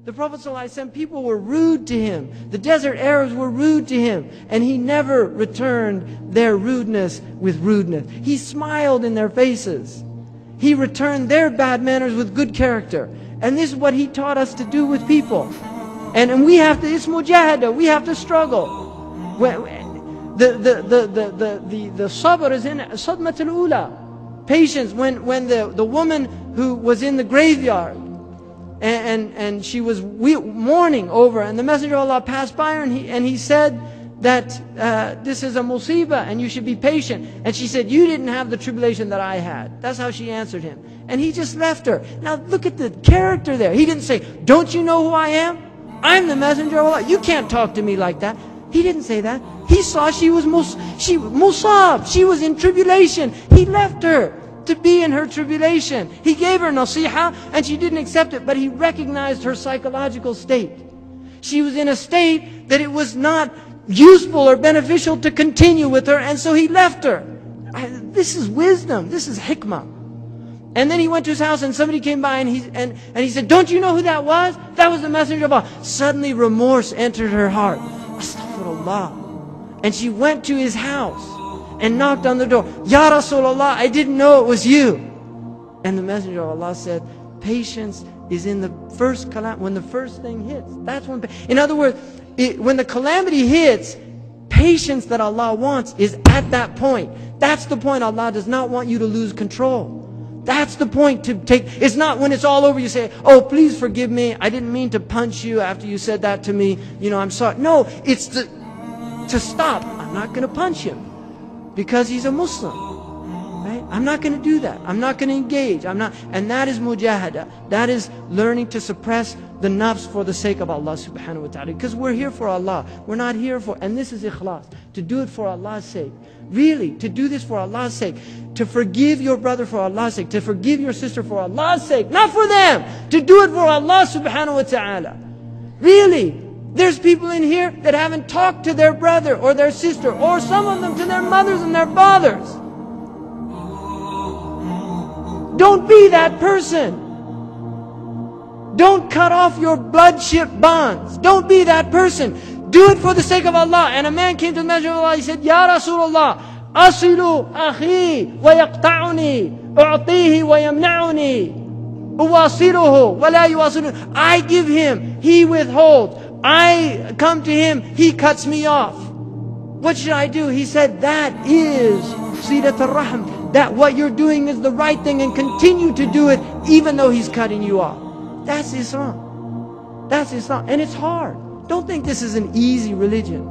The Prophet ﷺ, people were rude to him. The desert Arabs were rude to him. And he never returned their rudeness with rudeness. He smiled in their faces. He returned their bad manners with good character. And this is what he taught us to do with people. And we have to, it's mujahada, we have to struggle. The sabr is in sadmat al-ula. Patience, when the woman who was in the graveyard, and she was mourning over, and the Messenger of Allah passed by her, and he said that this is a musibah and you should be patient. And she said, you didn't have the tribulation that I had. That's how she answered him. And he just left her. Now look at the character there. He didn't say, don't you know who I am? I'm the Messenger of Allah. You can't talk to me like that. He didn't say that. He saw she was musab. She was in tribulation. He left her to be in her tribulation. He gave her nasiha and she didn't accept it, but he recognized her psychological state. She was in a state that it was not useful or beneficial to continue with her, and so he left her. This is wisdom. This is hikmah. And then he went to his house and somebody came by and he said, don't you know who that was? That was the Messenger of Allah. Suddenly remorse entered her heart. Astaghfirullah. And she went to his house and knocked on the door. Ya Rasulullah, I didn't know it was you. And the Messenger of Allah said, patience is in the first calamity, when the first thing hits. That's when, in other words, when the calamity hits, patience that Allah wants is at that point. That's the point. Allah does not want you to lose control. That's the point to take. It's not when it's all over you say, oh, please forgive me. I didn't mean to punch you after you said that to me. You know, I'm sorry. No, it's to stop. I'm not going to punch him because he's a Muslim. Right? I'm not going to do that. I'm not going to engage. I'm not. And that is mujahada. That is learning to suppress the nafs for the sake of Allah subhanahu wa ta'ala. Because we're here for Allah. We're not here for, and this is ikhlas. To do it for Allah's sake. Really, to do this for Allah's sake. To forgive your brother for Allah's sake. To forgive your sister for Allah's sake. Not for them. To do it for Allah subhanahu wa ta'ala. Really. There's people in here that haven't talked to their brother or their sister, or some of them to their mothers and their fathers. Don't be that person. Don't cut off your bloodship bonds. Don't be that person. Do it for the sake of Allah. And a man came to the Messenger of Allah. He said, Ya Rasulullah, asilu akhi wa yaqta'uni, u'tihi wa yamna'uni, uwasiluhu wa la yuwasiluhu. I give him, he withholds. I come to him, he cuts me off. What should I do? He said, that is silat al-rahm. That what you're doing is the right thing, and continue to do it even though he's cutting you off. That's Islam. That's Islam. And it's hard. Don't think this is an easy religion.